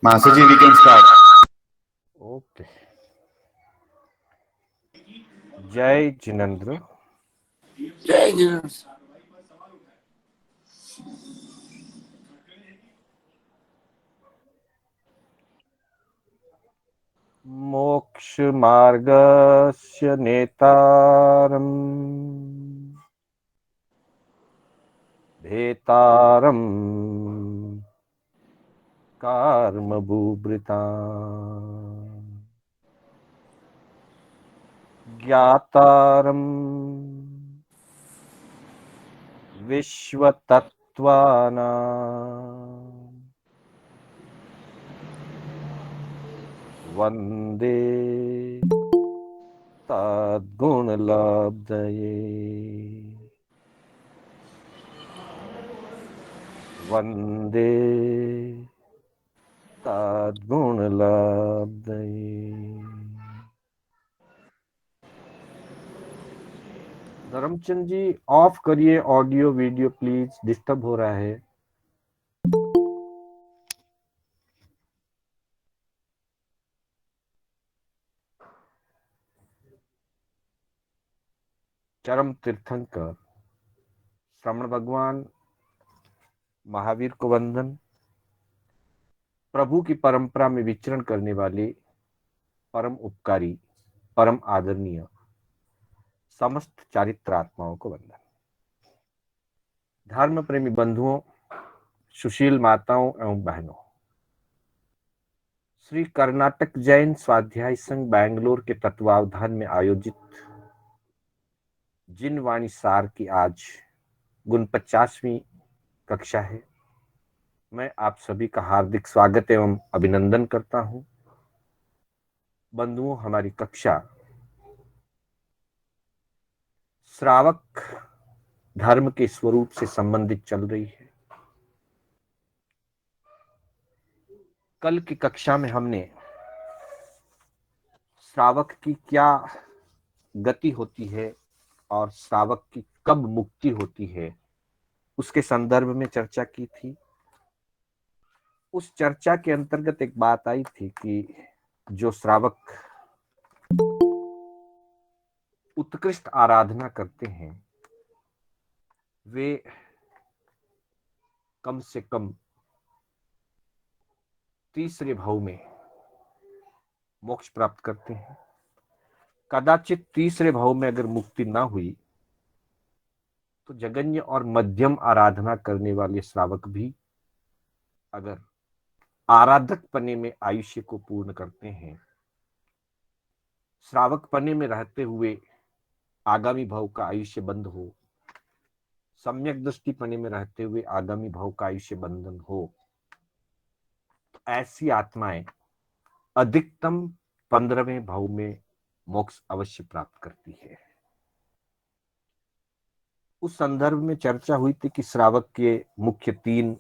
Master ji, we can start. Okay. जय जिनेंद्र। जय जिनेंद्र। मोक्ष मार्गस्य नेतारम् भेतारम् कर्मभूभृता ज्ञातारम् विश्वतत्त्वानां वन्दे तद्गुणलब्धये वन्दे तद्गुणलब्धये। धर्मचंद जी ऑफ करिए ऑडियो वीडियो प्लीज, डिस्टर्ब हो रहा है। चरम तीर्थंकर श्रमण भगवान महावीर को वंदन। प्रभु की परंपरा में विचरण करने वाले परम उपकारी परम आदरणीय समस्त चारित्रात्माओं को वंदन। धर्म प्रेमी बंधुओं, सुशील माताओं एवं बहनों, श्री कर्नाटक जैन स्वाध्याय संघ बैंगलोर के तत्वावधान में आयोजित जिन वाणी सार की आज 49वीं कक्षा है, मैं आप सभी का हार्दिक स्वागत एवं अभिनंदन करता हूं। बंधुओं, हमारी कक्षा श्रावक धर्म के स्वरूप से संबंधित चल रही है। कल की कक्षा में हमने श्रावक की क्या गति होती है और श्रावक की कब मुक्ति होती है, उसके संदर्भ में चर्चा की थी। उस चर्चा के अंतर्गत एक बात आई थी कि जो श्रावक उत्कृष्ट आराधना करते हैं वे कम से कम तीसरे भाव में मोक्ष प्राप्त करते हैं। कदाचित तीसरे भाव में अगर मुक्ति ना हुई तो जगन्य और मध्यम आराधना करने वाले श्रावक भी अगर आराधक पने में आयुष्य को पूर्ण करते हैं, श्रावक पने में रहते हुए आगामी भाव का आयुष्य बंद हो, सम्यक दृष्टि पने में रहते हुए आगामी भाव का आयुष्य बंधन हो, तो ऐसी आत्माएं अधिकतम 15वें भाव में मोक्ष अवश्य प्राप्त करती है। उस संदर्भ में चर्चा हुई थी कि श्रावक के मुख्य 3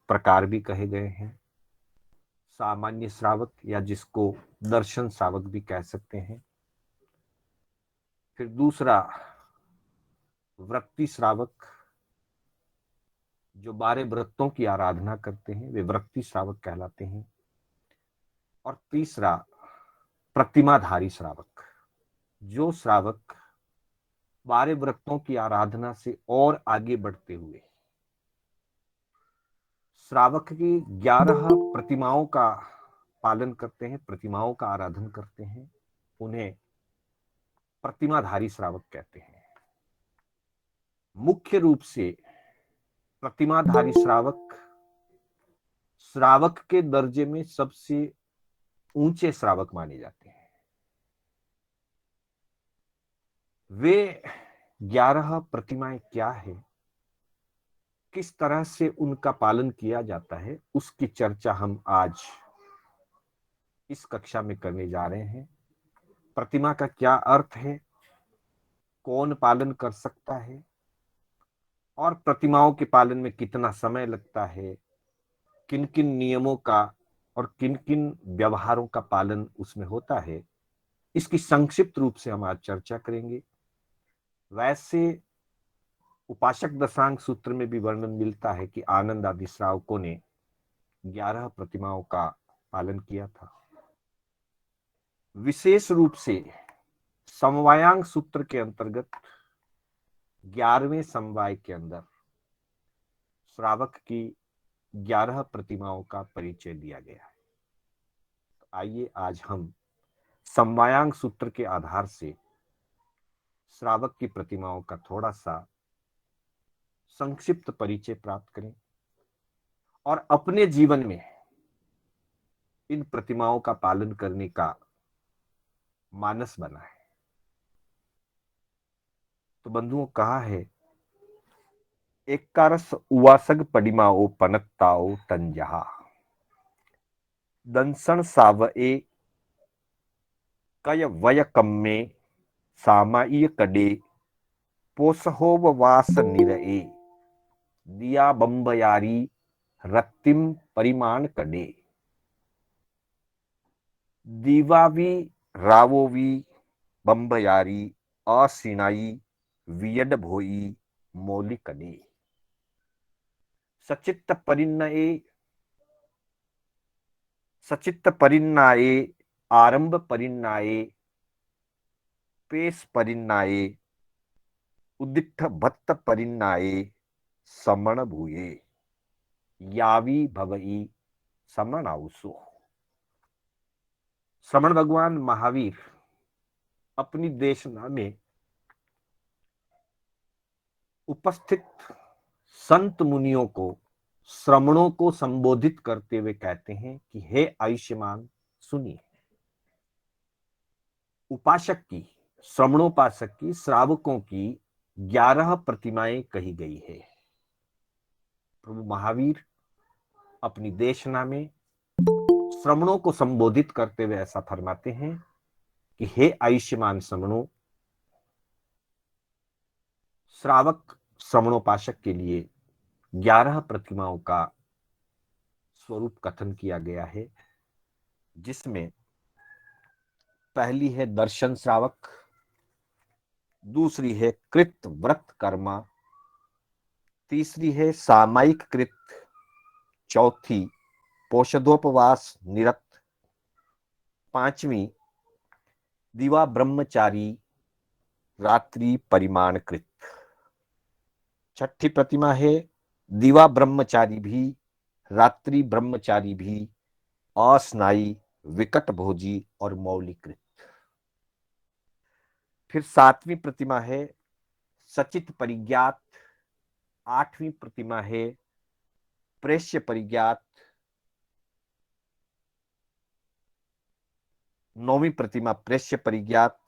प्रकार भी कहे गए हैं। सामान्य श्रावक या जिसको दर्शन श्रावक भी कह सकते हैं। फिर दूसरा वृत्ति श्रावक, जो 12 व्रतों की आराधना करते हैं वे वृत्ति श्रावक कहलाते हैं। और तीसरा प्रतिमाधारी श्रावक, जो श्रावक 12 व्रतों की आराधना से और आगे बढ़ते हुए श्रावक की 11 प्रतिमाओं का पालन करते हैं, प्रतिमाओं का आराधन करते हैं, उन्हें प्रतिमाधारी श्रावक कहते हैं। मुख्य रूप से प्रतिमाधारी श्रावक श्रावक के दर्जे में सबसे ऊंचे श्रावक माने जाते हैं। वे 11 प्रतिमाएं क्या है, किस तरह से उनका पालन किया जाता है, उसकी चर्चा हम आज इस कक्षा में करने जा रहे हैं। प्रतिमा का क्या अर्थ है, कौन पालन कर सकता है और प्रतिमाओं के पालन में कितना समय लगता है, किन किन नियमों का और किन किन व्यवहारों का पालन उसमें होता है, इसकी संक्षिप्त रूप से हम आज चर्चा करेंगे। वैसे उपासक दशांग सूत्र में भी वर्णन मिलता है कि आनंद आदि श्रावकों ने 11 प्रतिमाओं का पालन किया था। विशेष रूप से समवायांग सूत्र के अंतर्गत 11वें समवाय के अंदर श्रावक की 11 प्रतिमाओं का परिचय दिया गया है। तो आइए आज हम समवायांग सूत्र के आधार से श्रावक की प्रतिमाओं का थोड़ा सा संक्षिप्त परिचय प्राप्त करें और अपने जीवन में इन प्रतिमाओं का पालन करने का मानस बनाएं। तो बंधुओं, कहा है, एकारस उवासग पडिमाओ पनत्ताओ तंजहा दंसन सावए कय वय कम्मे सामाई कड़े पोसहोव वास निरए दिया बम्बयारी रत्तिम परिमाण कड़े दीवावी रावोवी बम्बयारी असिनाई वियड भोई मौली कड़े सचित्त परिन्नाये आरंभ परिन्नाये पेश परिन्नाये उदिठ भत्त परिन्नाये समण भूये यावी भवई समणाउसु। श्रमण भगवान महावीर अपनी देशना में उपस्थित संत मुनियों को, श्रमणों को संबोधित करते हुए कहते हैं कि हे आयुष्मान, सुनिए। उपासक की, श्रमणोपासक की, श्रावकों की 11 प्रतिमाएं कही गई है। प्रभु महावीर अपनी देशना में श्रमणों को संबोधित करते हुए ऐसा फरमाते हैं कि हे आयुष्मान श्रमणों, श्रावक श्रमणोपासक के लिए 11 प्रतिमाओं का स्वरूप कथन किया गया है, जिसमें पहली है दर्शन श्रावक, दूसरी है कृत व्रत कर्मा, तीसरी है सामायिक कृत, चौथी पोषदोपवास निरत, पांचवी दिवा ब्रह्मचारी रात्रि परिमाण कृत, छठी प्रतिमा है दिवा ब्रह्मचारी भी, रात्रि ब्रह्मचारी भी, अस्नायी, विकट भोजी और मौलिकृत। फिर 7वीं प्रतिमा है सचित परिज्ञात, 8वीं प्रतिमा है प्रेष्य परिज्ञात, 9वीं प्रतिमा प्रेष्य परिज्ञात,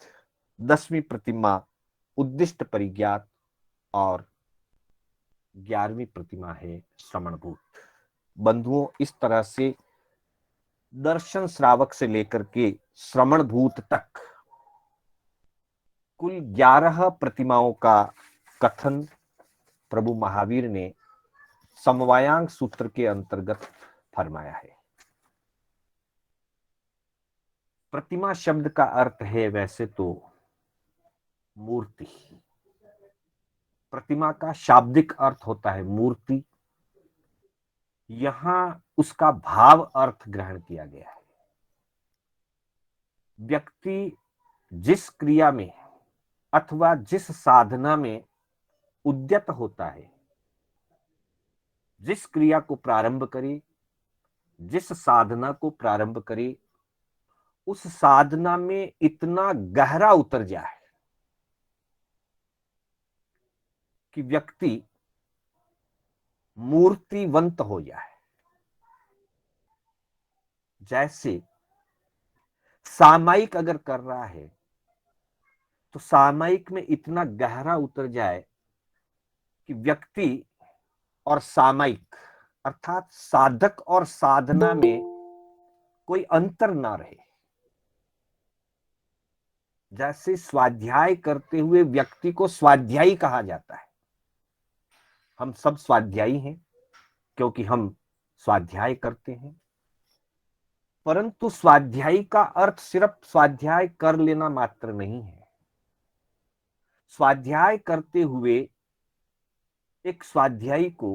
10वीं प्रतिमा उद्दिष्ट परिज्ञात और 11वीं प्रतिमा है श्रवणभूत। बंधुओं, इस तरह से दर्शन श्रावक से लेकर के श्रवणभूत तक कुल 11 प्रतिमाओं का कथन प्रभु महावीर ने समवायांग सूत्र के अंतर्गत फरमाया है। प्रतिमा शब्द का अर्थ है वैसे तो मूर्ति। प्रतिमा का शाब्दिक अर्थ होता है मूर्ति, यहां उसका भाव अर्थ ग्रहण किया गया है। व्यक्ति जिस क्रिया में अथवा जिस साधना में उद्यत होता है, जिस क्रिया को प्रारंभ करे, जिस साधना को प्रारंभ करे, उस साधना में इतना गहरा उतर जाए कि व्यक्ति मूर्तिवंत हो जाए। जैसे सामायिक अगर कर रहा है तो सामायिक में इतना गहरा उतर जाए कि व्यक्ति और सामायिक अर्थात साधक और साधना में कोई अंतर ना रहे। जैसे स्वाध्याय करते हुए व्यक्ति को स्वाध्यायी कहा जाता है। हम सब स्वाध्यायी हैं क्योंकि हम स्वाध्याय करते हैं, परंतु स्वाध्यायी का अर्थ सिर्फ स्वाध्याय कर लेना मात्र नहीं है। स्वाध्याय करते हुए एक स्वाध्यायी को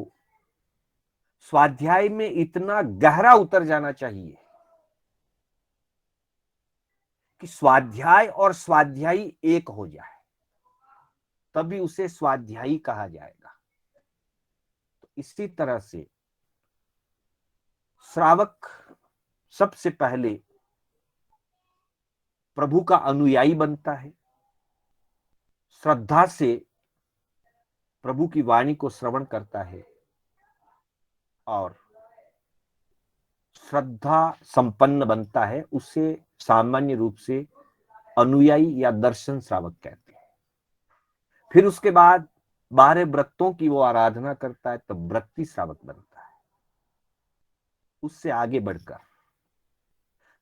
स्वाध्याय में इतना गहरा उतर जाना चाहिए कि स्वाध्याय और स्वाध्यायी एक हो जाए, तभी उसे स्वाध्यायी कहा जाएगा। तो इसी तरह से श्रावक सबसे पहले प्रभु का अनुयायी बनता है, श्रद्धा से प्रभु की वाणी को श्रवण करता है और श्रद्धा संपन्न बनता है। उसे सामान्य रूप से अनुयायी या दर्शन श्रावक कहते हैं। फिर उसके बाद 12 व्रतों की वो आराधना करता है, तब व्रती श्रावक बनता है। उससे आगे बढ़कर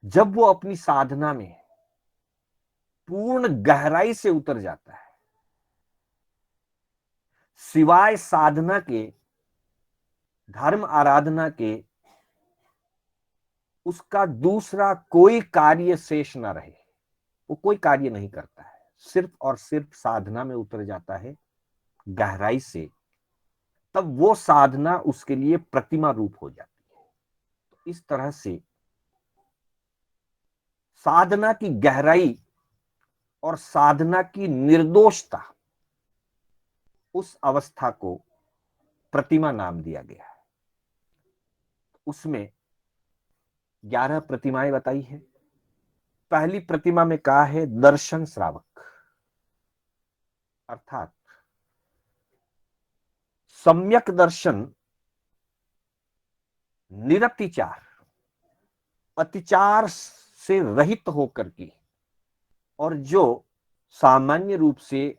जब वो अपनी साधना में पूर्ण गहराई से उतर जाता है, सिवाय साधना के, धर्म आराधना के उसका दूसरा कोई कार्य शेष ना रहे, वो कोई कार्य नहीं करता है, सिर्फ और सिर्फ साधना में उतर जाता है गहराई से, तब वो साधना उसके लिए प्रतिमा रूप हो जाती है। तो इस तरह से साधना की गहराई और साधना की निर्दोषता, उस अवस्था को प्रतिमा नाम दिया गया है। उसमें 11 प्रतिमाएं बताई है। पहली प्रतिमा में कहा है दर्शन श्रावक, अर्थात सम्यक दर्शन, निरतिचार, अतिचार से रहित होकर के, और जो सामान्य रूप से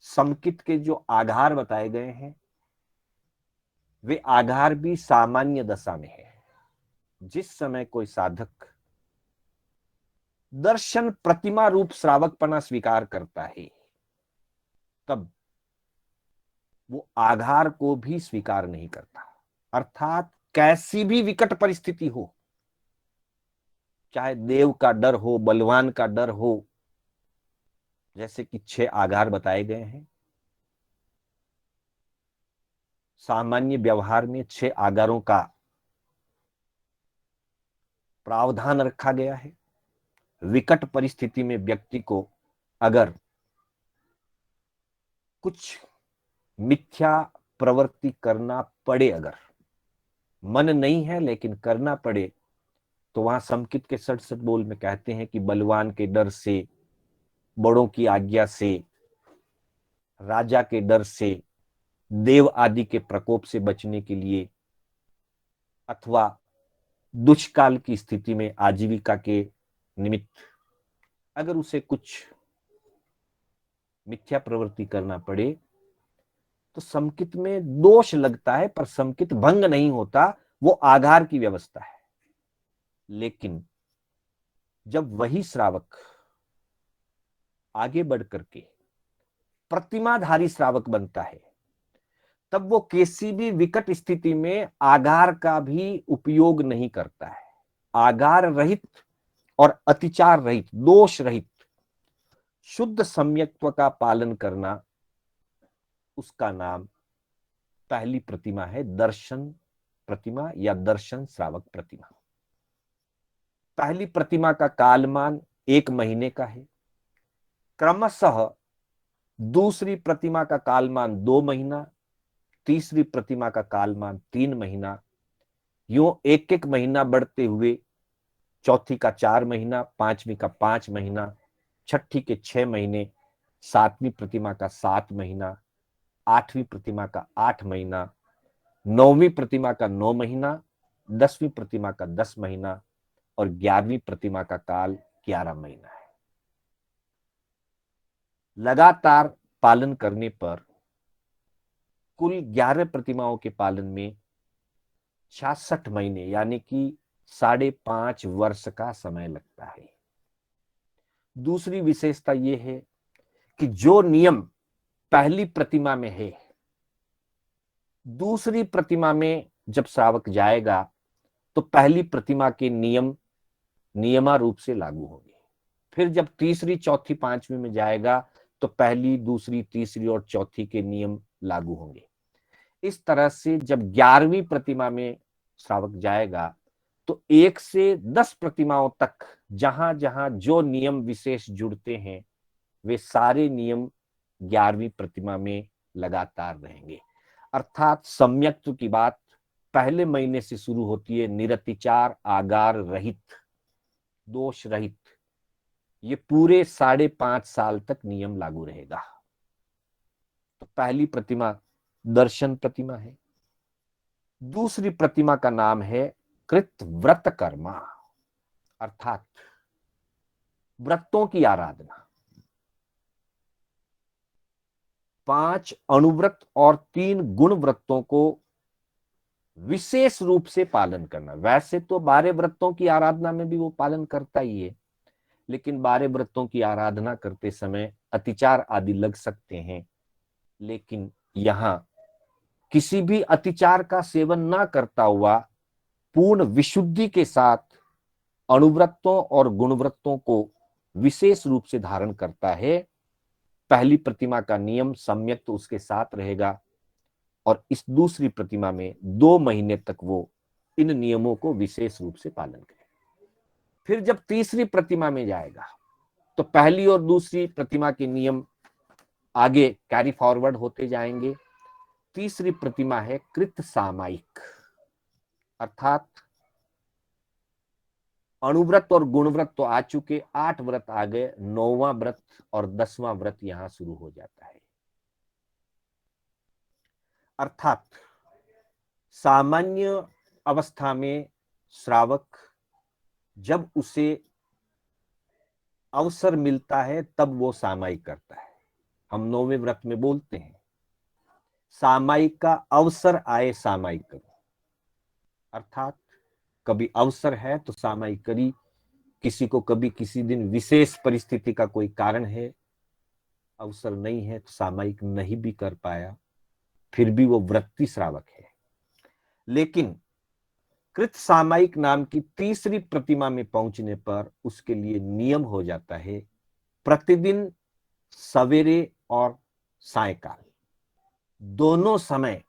समकित के जो आधार बताए गए हैं, वे आधार भी सामान्य दशा में है। जिस समय कोई साधक दर्शन प्रतिमा रूप श्रावकपना स्वीकार करता है, तब वो आधार को भी स्वीकार नहीं करता। अर्थात कैसी भी विकट परिस्थिति हो, चाहे देव का डर हो, बलवान का डर हो, जैसे कि 6 आधार बताए गए हैं। सामान्य व्यवहार में 6 आधारों का प्रावधान रखा गया है। विकट परिस्थिति में व्यक्ति को अगर कुछ मिथ्या प्रवृत्ति करना पड़े, अगर मन नहीं है लेकिन करना पड़े, तो वहां समकित के 67 बोल में कहते हैं कि बलवान के डर से, बड़ों की आज्ञा से, राजा के डर से, देव आदि के प्रकोप से बचने के लिए, अथवा दुष्काल की स्थिति में आजीविका के निमित्त अगर उसे कुछ मिथ्या प्रवृत्ति करना पड़े, तो समकित में दोष लगता है, पर समकित भंग नहीं होता, वो आधार की व्यवस्था है। लेकिन जब वही श्रावक आगे बढ़ करके प्रतिमाधारी श्रावक बनता है, तब वो किसी भी विकट स्थिति में आगार का भी उपयोग नहीं करता है। आगार रहित और अतिचार रहित, दोष रहित शुद्ध सम्यक्त्व का पालन करना, उसका नाम पहली प्रतिमा है दर्शन प्रतिमा या दर्शन श्रावक प्रतिमा। पहली प्रतिमा का कालमान 1 महीने का है। क्रमशः दूसरी प्रतिमा का कालमान 2 महीना, तीसरी प्रतिमा का कालमान 3 महीना, यूं 1-1 महीना बढ़ते हुए चौथी का 4 महीना, पांचवी का 5 महीना, छठी के 6 महीने, सातवीं प्रतिमा का 7 महीना, आठवीं प्रतिमा का 8 महीना, 9वीं प्रतिमा का 9 महीना, 10वीं प्रतिमा का 10 महीना और 11वीं प्रतिमा का काल 11 महीना है। लगातार पालन करने पर कुल 11 प्रतिमाओं के पालन में 66 महीने यानी कि 5.5 वर्ष का समय लगता है। दूसरी विशेषता यह है कि जो नियम पहली प्रतिमा में है, दूसरी प्रतिमा में जब श्रावक जाएगा तो पहली प्रतिमा के नियम नियमारूप से लागू होंगे। फिर जब तीसरी, चौथी, पांचवी में जाएगा तो पहली, दूसरी, तीसरी और चौथी के नियम लागू होंगे। इस तरह से जब 11वीं प्रतिमा में श्रावक जाएगा तो 1 से 10 प्रतिमाओं तक जहां जहां जो नियम विशेष जुड़ते हैं वे सारे नियम 11वीं प्रतिमा में लगातार रहेंगे। अर्थात सम्यक्त्व की बात पहले महीने से शुरू होती है, निरतिचार, आगार रहित, दोष रहित। ये पूरे 5.5 साल तक नियम लागू रहेगा। तो पहली प्रतिमा दर्शन प्रतिमा है। दूसरी प्रतिमा का नाम है कृत व्रत कर्मा, अर्थात व्रतों की आराधना। 5 अणुव्रत और 3 गुण व्रतों को विशेष रूप से पालन करना। वैसे तो 12 व्रतों की आराधना में भी वो पालन करता ही है, लेकिन 12 व्रतों की आराधना करते समय अतिचार आदि लग सकते हैं, लेकिन यहां किसी भी अतिचार का सेवन ना करता हुआ पूर्ण विशुद्धि के साथ अणुव्रतों और गुणव्रतों को विशेष रूप से धारण करता है। पहली प्रतिमा का नियम सम्यक तो उसके साथ रहेगा और इस दूसरी प्रतिमा में 2 महीने तक वो इन नियमों को विशेष रूप से पालन करेगा। फिर जब तीसरी प्रतिमा में जाएगा तो पहली और दूसरी प्रतिमा के नियम आगे कैरी फॉरवर्ड होते जाएंगे। तीसरी प्रतिमा है कृत सामायिक, अर्थात अणुव्रत और गुणव्रत तो आ चुके, 8 व्रत आ गए, 9वां व्रत और 10वां व्रत यहां शुरू हो जाता है। अर्थात सामान्य अवस्था में श्रावक जब उसे अवसर मिलता है तब वो सामायिक करता है। हम 9वें व्रत में बोलते हैं सामायिक का अवसर आए सामायिक करो, अर्थात कभी अवसर है तो सामायिक करी, किसी को कभी किसी दिन विशेष परिस्थिति का कोई कारण है, अवसर नहीं है तो सामायिक नहीं भी कर पाया, फिर भी वो व्रती श्रावक है। लेकिन कृत सामायिक नाम की तीसरी प्रतिमा में पहुंचने पर उसके लिए नियम हो जाता है प्रतिदिन सवेरे और सायकाल दोनों समय,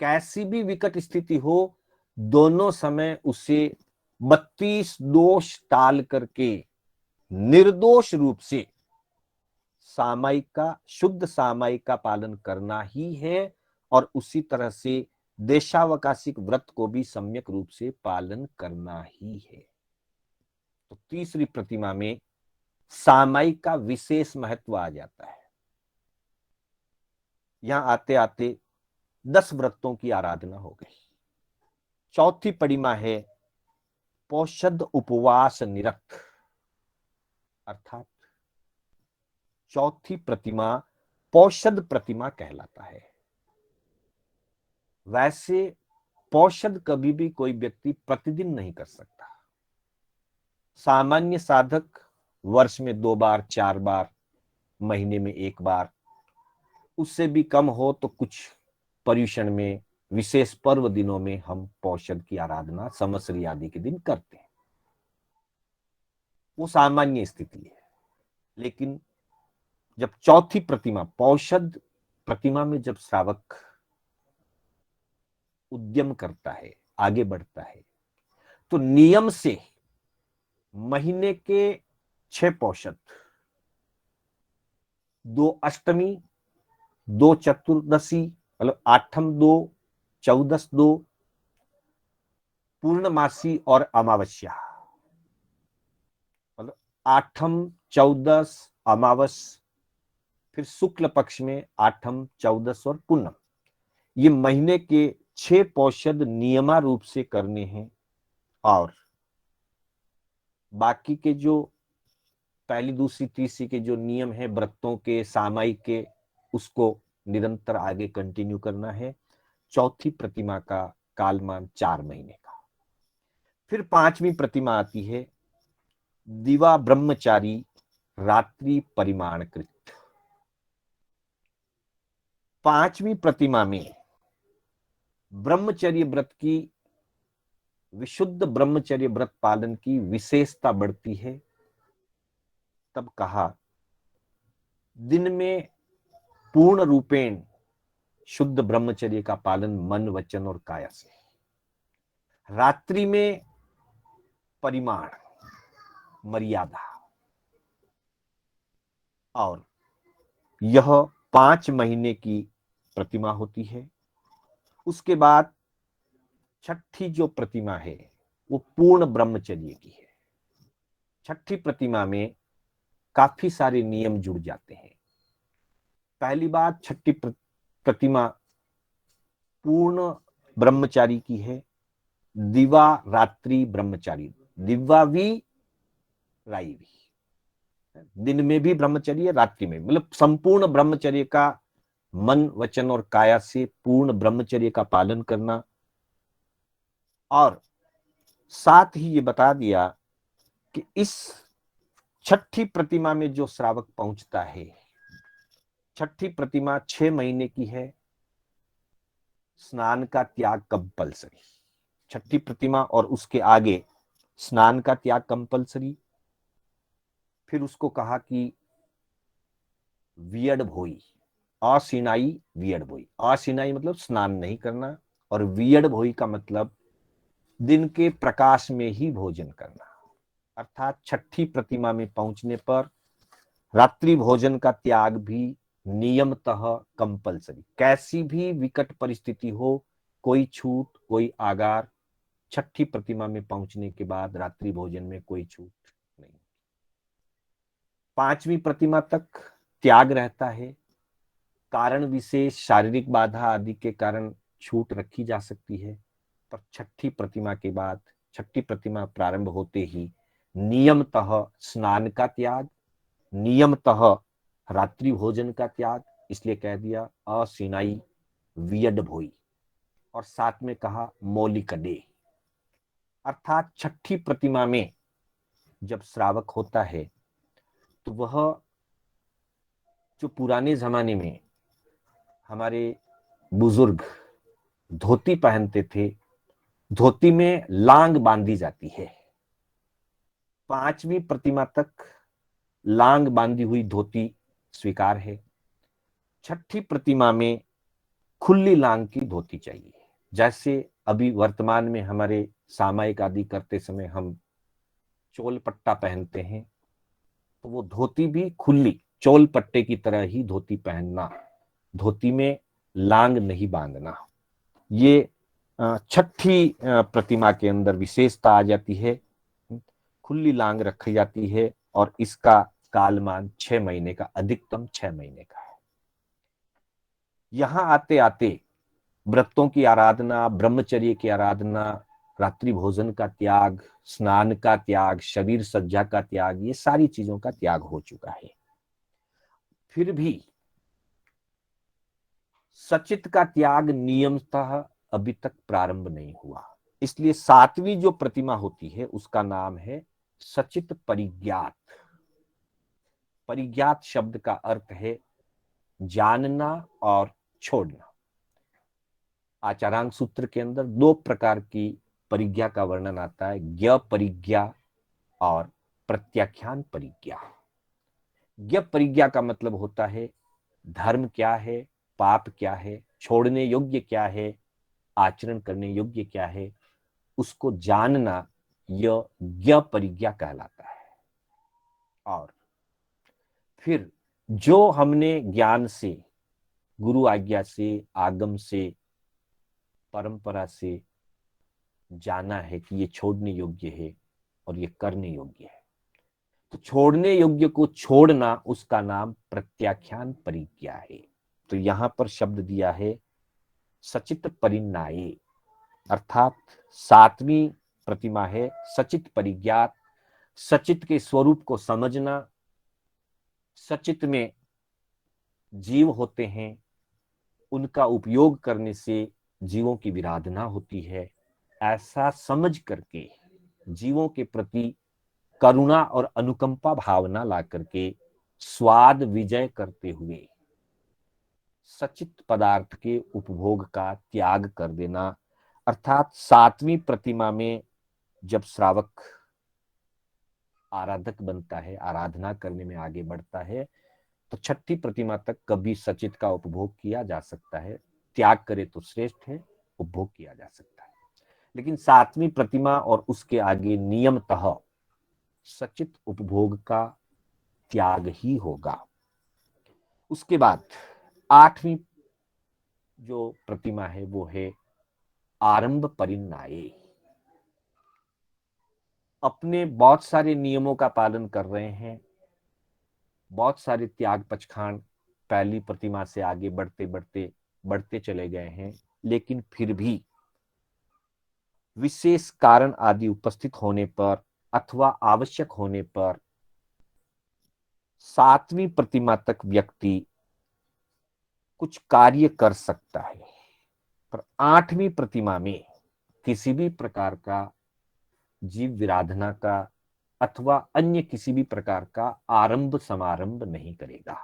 कैसी भी विकट स्थिति हो, दोनों समय उसे 32 दोष टाल करके निर्दोष रूप से सामायिक का, शुद्ध सामायिक का पालन करना ही है और उसी तरह से देशावकाशिक व्रत को भी सम्यक रूप से पालन करना ही है। तो तीसरी प्रतिमा में सामायिक का विशेष महत्व आ जाता है। यहां आते आते 10 व्रतों की आराधना हो गई। चौथी प्रतिमा है पौषध उपवास निरत, अर्थात चौथी प्रतिमा पौषध प्रतिमा कहलाता है। वैसे पौषध कभी भी कोई व्यक्ति प्रतिदिन नहीं कर सकता। सामान्य साधक वर्ष में 2 बार 4 बार, महीने में 1 बार, उससे भी कम हो तो कुछ पर्युषण में, विशेष पर्व दिनों में हम पौषध की आराधना संवत्सरी आदि के दिन करते हैं, वो सामान्य स्थिति है। लेकिन जब चौथी प्रतिमा पौषध प्रतिमा में जब श्रावक उद्यम करता है, आगे बढ़ता है, तो नियम से महीने के 6 पौषध, 2 अष्टमी, 2 चतुर्दशी, मतलब 8म 2, 14 2, पूर्णमासी और अमावस्या, मतलब 8म 14 अमावस, फिर शुक्ल पक्ष में 8म 14 और पूर्णम, ये महीने के 6 पौषध नियमा रूप से करने हैं। और बाकी के जो पहली दूसरी तीसरी के जो नियम है व्रतों के सामायिक के, उसको निरंतर आगे कंटिन्यू करना है। चौथी प्रतिमा का कालमान 4 महीने का। फिर 5वीं प्रतिमा आती है दिवा ब्रह्मचारी रात्रि परिमाणकृत। 5वीं प्रतिमा में ब्रह्मचर्य व्रत की, विशुद्ध ब्रह्मचर्य व्रत पालन की विशेषता बढ़ती है। तब कहा दिन में पूर्ण रूपेण शुद्ध ब्रह्मचर्य का पालन मन, वचन और काया से। रात्रि में परिमाण, मर्यादा, और यह 5 महीने की प्रतिमा होती है। उसके बाद छठी जो प्रतिमा है वो पूर्ण ब्रह्मचर्य की है। छठी प्रतिमा में काफी सारे नियम जुड़ जाते हैं। पहली बात, छठी प्रतिमा पूर्ण ब्रह्मचारी की है। दिवा रात्रि ब्रह्मचारी, दिवा भी राई भी, दिन में भी ब्रह्मचर्य, रात्रि में, मतलब संपूर्ण ब्रह्मचर्य का मन वचन और काया से पूर्ण ब्रह्मचर्य का पालन करना। और साथ ही ये बता दिया कि इस छठी प्रतिमा में जो श्रावक पहुंचता है, छठी प्रतिमा 6 महीने की है, स्नान का त्याग कंपलसरी। छठी प्रतिमा और उसके आगे स्नान का त्याग कंपलसरी। फिर उसको कहा कि वियड भोई, असिनाई वियड भोई, असिनाई मतलब स्नान नहीं करना, और वियड भोई का मतलब दिन के प्रकाश में ही भोजन करना। अर्थात छठी प्रतिमा में पहुंचने पर रात्रि भोजन का त्याग भी नियमतः कंपलसरी। कैसी भी विकट परिस्थिति हो, कोई छूट कोई आगार, छठी प्रतिमा में पहुंचने के बाद रात्रि भोजन में कोई छूट नहीं। 5वीं प्रतिमा तक त्याग रहता है। कारण विशेष, शारीरिक बाधा आदि के कारण छूट रखी जा सकती है, पर छठी प्रतिमा के बाद, छठी प्रतिमा प्रारंभ होते ही नियमतः स्नान का त्याग, नियमतः रात्रि भोजन का त्याग। इसलिए कह दिया असिनाई वियड भोई, और साथ में कहा मौलिक डे। अर्थात छठी प्रतिमा में जब श्रावक होता है तो वह, जो पुराने जमाने में हमारे बुजुर्ग धोती पहनते थे, धोती में लांग बांधी जाती है। 5वीं प्रतिमा तक लांग बांधी हुई धोती स्वीकार है। छठी प्रतिमा में खुली लांग की धोती चाहिए। जैसे अभी वर्तमान में हमारे सामायिक आदि करते समय हम चोल पट्टा पहनते हैं, तो वो धोती भी खुली चोल पट्टे की तरह ही धोती पहनना, धोती में लांग नहीं बांधना। ये छठी प्रतिमा के अंदर विशेषता आ जाती है। खुली लांग रखी जाती है और इसका कालमान 6 महीने का, अधिकतम 6 महीने का है। यहां आते आते व्रतों की आराधना, ब्रह्मचर्य की आराधना, रात्रि भोजन का त्याग, स्नान का त्याग, शरीर सज्जा का त्याग, ये सारी चीजों का त्याग हो चुका है। फिर भी सचित का त्याग नियमतः अभी तक प्रारंभ नहीं हुआ। इसलिए 7वीं जो प्रतिमा होती है उसका नाम है सचित परिज्ञात। परिज्ञात शब्द का अर्थ है जानना और छोड़ना। आचारांग सूत्र के अंदर 2 प्रकार की परिज्ञा का वर्णन आता है, ज्ञ परिज्ञा और प्रत्याख्यान परिज्ञा। ज्ञ परिज्ञा का मतलब होता है धर्म क्या है, पाप क्या है, छोड़ने योग्य क्या है, आचरण करने योग्य क्या है, उसको जानना, यह ज्ञ परिज्ञा कहलाता है। और फिर जो हमने ज्ञान से, गुरु आज्ञा से, आगम से, परंपरा से जाना है कि ये छोड़ने योग्य है और ये करने योग्य है, तो छोड़ने योग्य को छोड़ना, उसका नाम प्रत्याख्यान परिज्ञा है। तो यहां पर शब्द दिया है सचित परिन्याये, अर्थात 7वीं प्रतिमा है सचित परिज्ञात। सचित के स्वरूप को समझना। सचित में जीव होते हैं, उनका उपयोग करने से जीवों की विराधना होती है। ऐसा समझ करके जीवों के प्रति करुणा और अनुकंपा भावना ला करके स्वाद विजय करते हुए सचित पदार्थ के उपभोग का त्याग कर देना। अर्थात 7वीं प्रतिमा में जब श्रावक आराधक बनता है, आराधना करने में आगे बढ़ता है, तो छठी प्रतिमा तक कभी सचित का उपभोग किया जा सकता है। त्याग करे तो श्रेष्ठ है, उपभोग किया जा सकता है। लेकिन 7वीं प्रतिमा और उसके आगे नियमतः सचित उपभोग का त्याग ही होगा। उसके बाद 8वीं जो प्रतिमा है वो है आरंभ परिन्याय। अपने बहुत सारे नियमों का पालन कर रहे हैं, बहुत सारे त्याग पचखान पहली प्रतिमा से आगे बढ़ते बढ़ते बढ़ते चले गए हैं, लेकिन फिर भी विशेष कारण आदि उपस्थित होने पर अथवा आवश्यक होने पर 7वीं प्रतिमा तक व्यक्ति कुछ कार्य कर सकता है, पर 8वीं प्रतिमा में किसी भी प्रकार का जीव विराधना का अथवा अन्य किसी भी प्रकार का आरंभ समारंभ नहीं करेगा।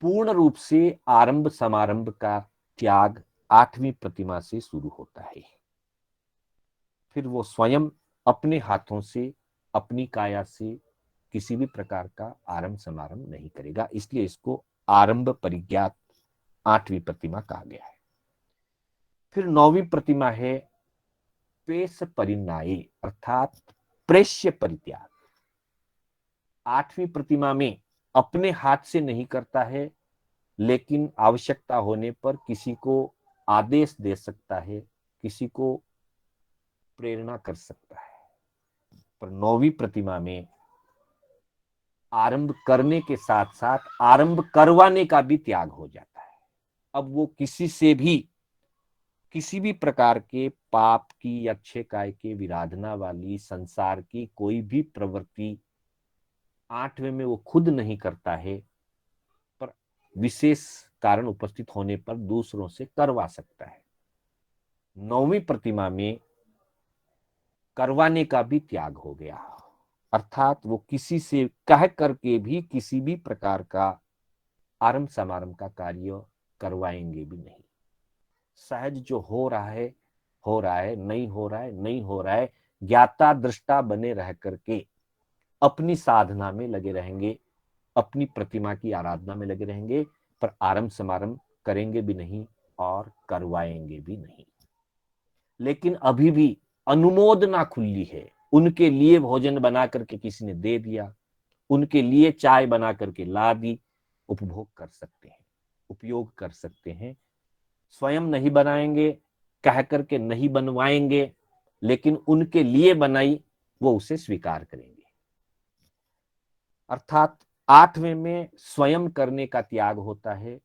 पूर्ण रूप से आरंभ समारंभ का त्याग 8वीं प्रतिमा से शुरू होता है। फिर वो स्वयं अपने हाथों से अपनी काया से किसी भी प्रकार का आरंभ समारंभ नहीं करेगा, इसलिए इसको आरंभ परिज्ञात 8वीं प्रतिमा कहा गया है। फिर 9वीं प्रतिमा है पेश परिन्याय अर्थात प्रेष्य परित्याग। 8वीं प्रतिमा में अपने हाथ से नहीं करता है, लेकिन आवश्यकता होने पर किसी को आदेश दे सकता है, किसी को प्रेरणा कर सकता है। पर 9वीं प्रतिमा में आरंभ करने के साथ साथ आरंभ करवाने का भी त्याग हो जाता है। अब वो किसी से भी किसी भी प्रकार के पाप की या अच्छे काय के विराधना वाली संसार की कोई भी प्रवृत्ति 8वें में वो खुद नहीं करता है, पर विशेष कारण उपस्थित होने पर दूसरों से करवा सकता है। 9वीं प्रतिमा में करवाने का भी त्याग हो गया, अर्थात वो किसी से कह करके भी किसी भी प्रकार का आरंभ समारंभ का कार्य करवाएंगे भी नहीं। सहज जो हो रहा है हो रहा है, नहीं हो रहा है नहीं हो रहा है, ज्ञाता दृष्टा बने रह करके अपनी साधना में लगे रहेंगे, अपनी प्रतिमा की आराधना में लगे रहेंगे, पर आरंभ समारंभ करेंगे भी नहीं और करवाएंगे भी नहीं। लेकिन अभी भी अनुमोदना खुली है। उनके लिए भोजन बना करके किसी ने दे दिया, उनके लिए चाय बना करके ला दी, उपभोग कर सकते हैं, उपयोग कर सकते हैं। स्वयं नहीं बनाएंगे, कह करके नहीं बनवाएंगे, लेकिन उनके लिए बनाई वो उसे स्वीकार करेंगे। अर्थात 8वें में स्वयं करने का त्याग होता है,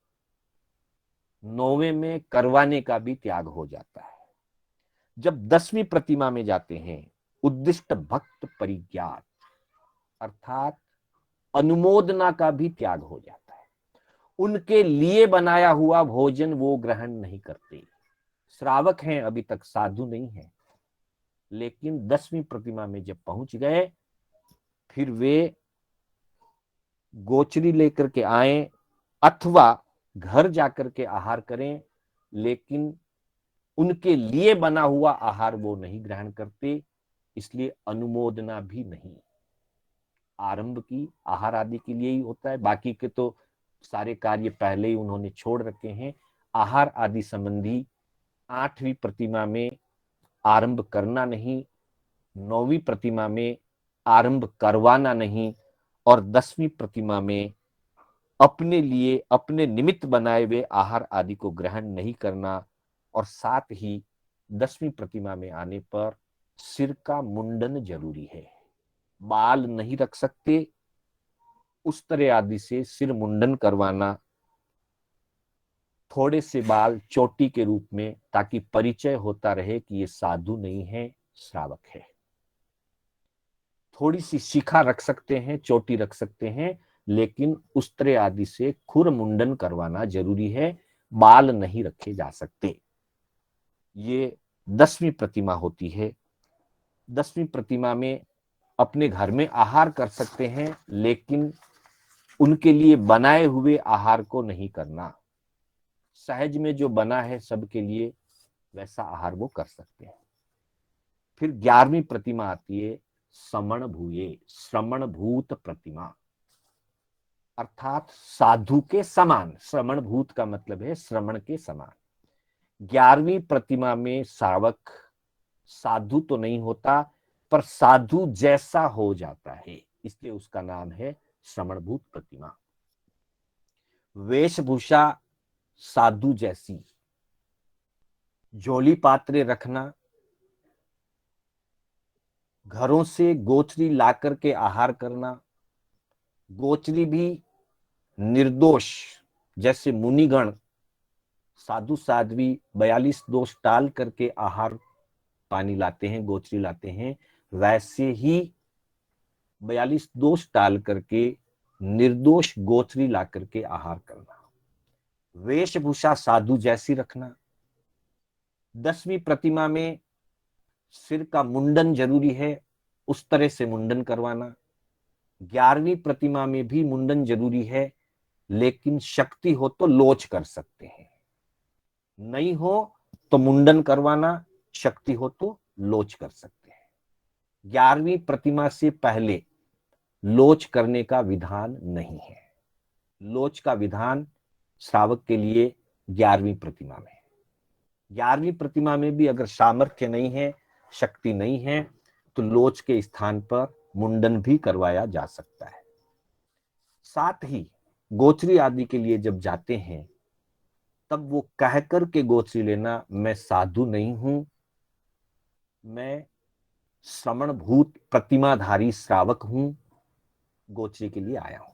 9वें में करवाने का भी त्याग हो जाता है। जब 10वीं प्रतिमा में जाते हैं, उद्दिष्ट भक्त परिज्ञात अर्थात अनुमोदना का भी त्याग हो जाता है। उनके लिए बनाया हुआ भोजन वो ग्रहण नहीं करते। श्रावक हैं, अभी तक साधु नहीं है, लेकिन 10वीं प्रतिमा में जब पहुंच गए, फिर वे गोचरी लेकर के आए अथवा घर जाकर के आहार करें, लेकिन उनके लिए बना हुआ आहार वो नहीं ग्रहण करते, इसलिए अनुमोदना भी नहीं। आरंभ की आहार आदि के लिए ही होता है, बाकी के तो सारे कार्य पहले ही उन्होंने छोड़ रखे हैं। आहार आदि संबंधी 8वीं प्रतिमा में आरंभ करना नहीं, 9वीं प्रतिमा में आरंभ करवाना नहीं, और 10वीं प्रतिमा में अपने लिए अपने निमित्त बनाए हुए आहार आदि को ग्रहण नहीं करना, और साथ ही 10वीं प्रतिमा में आने पर सिर का मुंडन जरूरी है। बाल नहीं रख सकते, उस तरह आदि से सिर मुंडन करवाना, थोड़े से बाल चोटी के रूप में, ताकि परिचय होता रहे कि ये साधु नहीं है, श्रावक है। थोड़ी सी शिखा रख सकते हैं, चोटी रख सकते हैं, लेकिन उस्त्रे आदि से खुर मुंडन करवाना जरूरी है, बाल नहीं रखे जा सकते। ये 10वीं प्रतिमा होती है। 10वीं प्रतिमा में अपने घर में आहार कर सकते हैं, लेकिन उनके लिए बनाए हुए आहार को नहीं करना। सहज में जो बना है सबके लिए, वैसा आहार वो कर सकते हैं। फिर 11वीं प्रतिमा आती है श्रमण भूये, श्रमण भूत प्रतिमा, अर्थात साधु के समान। श्रमण भूत का मतलब है श्रमण के समान। 11वीं प्रतिमा में श्रावक साधु तो नहीं होता पर साधु जैसा हो जाता है, इसलिए उसका नाम है श्रमणभूत प्रतिमा। वेशभूषा साधु जैसी, झोली पात्रे रखना, घरों से गोचरी ला करके आहार करना, गोचरी भी निर्दोष, जैसे मुनिगण साधु साध्वी 42 दोष टाल करके आहार पानी लाते हैं, गोचरी लाते हैं, वैसे ही 42 दोष टाल करके निर्दोष गोचरी ला करके आहार करना। वेशभूषा साधु जैसी रखना। 10वीं प्रतिमा में सिर का मुंडन जरूरी है, उस तरह से मुंडन करवाना। 11वीं प्रतिमा में भी मुंडन जरूरी है, लेकिन शक्ति हो तो लोच कर सकते हैं, नहीं हो तो मुंडन करवाना, शक्ति हो तो लोच कर सकते हैं। 11वीं प्रतिमा से पहले लोच करने का विधान नहीं है। लोच का विधान श्रावक के लिए 11वीं प्रतिमा में। 11वीं प्रतिमा में भी अगर सामर्थ्य नहीं है, शक्ति नहीं है, तो लोच के स्थान पर मुंडन भी करवाया जा सकता है। साथ ही गोचरी आदि के लिए जब जाते हैं तब वो कह कर के गोचरी लेना, मैं साधु नहीं हूं, मैं श्रमणभूत प्रतिमाधारी श्रावक हूं, गोचरी के लिए आया हूं,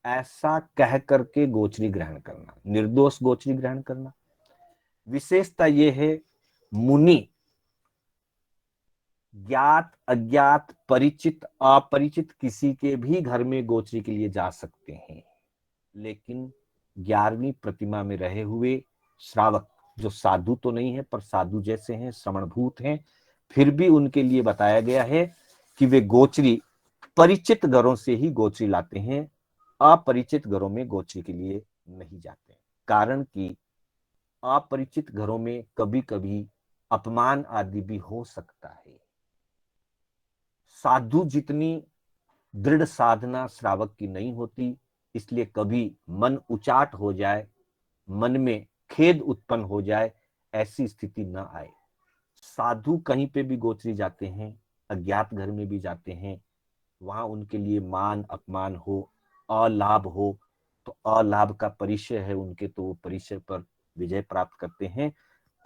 ऐसा कह करके गोचरी ग्रहण करना, निर्दोष गोचरी ग्रहण करना। विशेषता यह है, मुनि ज्ञात अज्ञात परिचित अपरिचित किसी के भी घर में गोचरी के लिए जा सकते हैं, लेकिन 11वीं प्रतिमा में रहे हुए श्रावक जो साधु तो नहीं है पर साधु जैसे हैं, श्रमणभूत हैं, फिर भी उनके लिए बताया गया है कि वे गोचरी परिचित घरों से ही गोचरी लाते हैं, अपरिचित घरों में गोचरी के लिए नहीं जाते। कारण कि अपरिचित घरों में कभी कभी अपमान आदि भी हो सकता है। साधु जितनी दृढ़ साधना श्रावक की नहीं होती, इसलिए कभी मन उचाट हो जाए, मन में खेद उत्पन्न हो जाए, ऐसी स्थिति न आए। साधु कहीं पे भी गोचरी जाते हैं, अज्ञात घर में भी जाते हैं, वहां उनके लिए मान अपमान हो, अलाभ हो, तो अलाभ का परिचय है उनके, तो वो परिचय पर विजय प्राप्त करते हैं।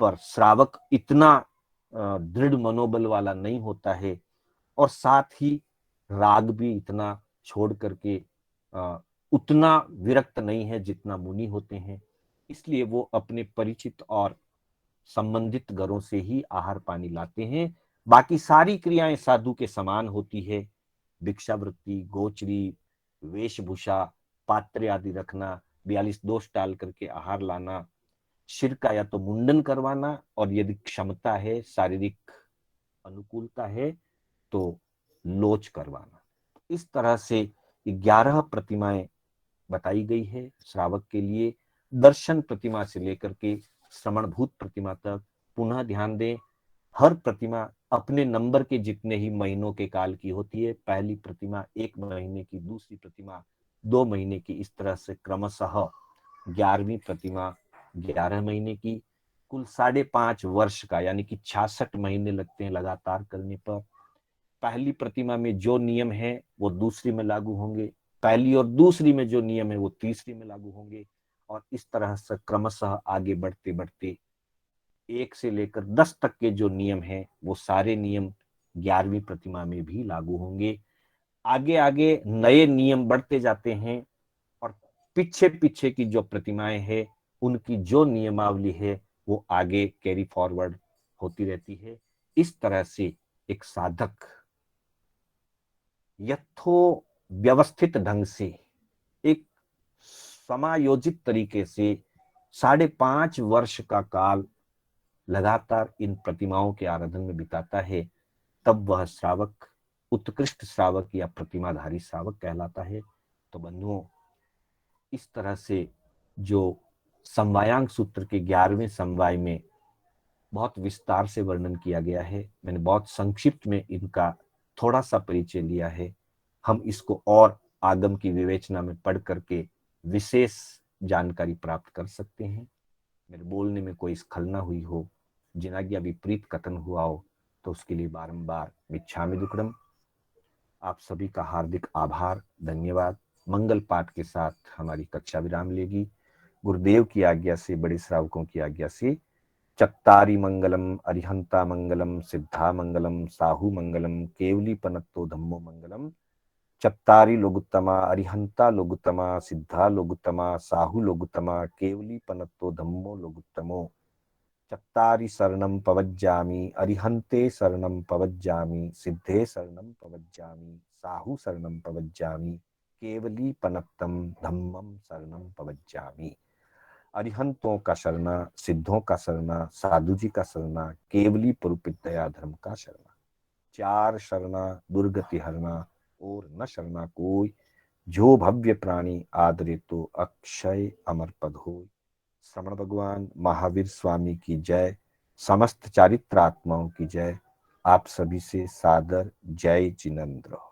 पर श्रावक इतना दृढ़ मनोबल वाला नहीं होता है, और साथ ही राग भी इतना छोड़ करके उतना विरक्त नहीं है जितना मुनि होते हैं, इसलिए वो अपने परिचित और संबंधित घरों से ही आहार पानी लाते हैं। बाकी सारी क्रियाएं साधु के समान होती है, भिक्षावृत्ति, गोचरी, वेशभूषा, पात्र आदि रखना, 42 दोष टाल करके आहार लाना, सिर का या तो मुंडन करवाना, और यदि क्षमता है, शारीरिक अनुकूलता है, तो लोच करवाना। इस तरह से 11 प्रतिमाएं बताई गई है श्रावक के लिए। दर्शन प्रतिमा से लेकर के श्रमणभूत प्रतिमा तक पुनः ध्यान दें, हर प्रतिमा अपने नंबर के जितने ही महीनों के काल की होती है। पहली प्रतिमा 1 महीने की, दूसरी प्रतिमा 2 महीने की, इस तरह से क्रमशः 11वीं प्रतिमा 11 महीने की, कुल 5.5 वर्ष का, यानी कि 66 महीने लगते हैं लगातार करने पर। पहली प्रतिमा में जो नियम है वो दूसरी में लागू होंगे, पहली और दूसरी में जो नियम है वो तीसरी में लागू होंगे, और इस तरह से क्रमशः आगे बढ़ते बढ़ते 1 से लेकर 10 तक के जो नियम है वो सारे नियम 11वीं प्रतिमा में भी लागू होंगे। आगे आगे नए नियम बढ़ते जाते हैं, और पीछे पीछे की जो प्रतिमाएं हैं उनकी जो नियमावली है वो आगे कैरी फॉरवर्ड होती रहती है। इस तरह से एक साधक यथो व्यवस्थित ढंग से, एक समायोजित तरीके से 5.5 वर्ष का काल लगातार इन प्रतिमाओं के आराधन में बिताता है, तब वह श्रावक उत्कृष्ट श्रावक या प्रतिमाधारी श्रावक कहलाता है। तो बंधुओं, इस तरह से जो समवायांग सूत्र के 11वें समवाय में बहुत विस्तार से वर्णन किया गया है, मैंने बहुत संक्षिप्त में इनका थोड़ा सा परिचय लिया है। हम इसको और आगम की विवेचना में पढ़ करके विशेष जानकारी प्राप्त कर सकते हैं। मेरे बोलने में कोई स्खलना हुई हो, जिनाज्ञा विपरीत कथन हुआ हो, तो उसके लिए बारंबार मिच्छामि दुक्कडम। आप सभी का हार्दिक आभार, धन्यवाद। मंगल पाठ के साथ हमारी कक्षा विराम लेगी। गुरुदेव की आज्ञा से, बड़े श्रावकों की आज्ञा से, चत्तारि मंगलम, अरिहंता मंगलम, सिद्धा मंगलम, साहू मंगलम, केवली पनत्तो धम्मो मंगलम। चत्तारि लोगुत्तमा, अरिहंता लोगुत्तमा, सिद्धा लोगुत्तमा, साहू लोगुत्तमा, केवली पनत्तो धम्मो लोगुत्तमो। चत्तारि शरणं पवज्जामि, अरिहन्ते शरणं पवज्जामि, सिद्धे शरणं पवज्जामि, साहू शरणं पवज्जामि, केवली पनत्तम धम्मम शरणं पवज्जामि। अरिहंतों का शरणा, सिद्धों का शरणा, साधु जी का शरणा, केवली परुपित दया धर्म का शरणा। चार शरणा दुर्गति हरना, और न शरणा कोई, जो भव्य प्राणी आदरे तो अक्षय अमर पद हो। श्रवण भगवान महावीर स्वामी की जय, समस्त चारित्र आत्माओं की जय। आप सभी से सादर जय जिनेन्द्र।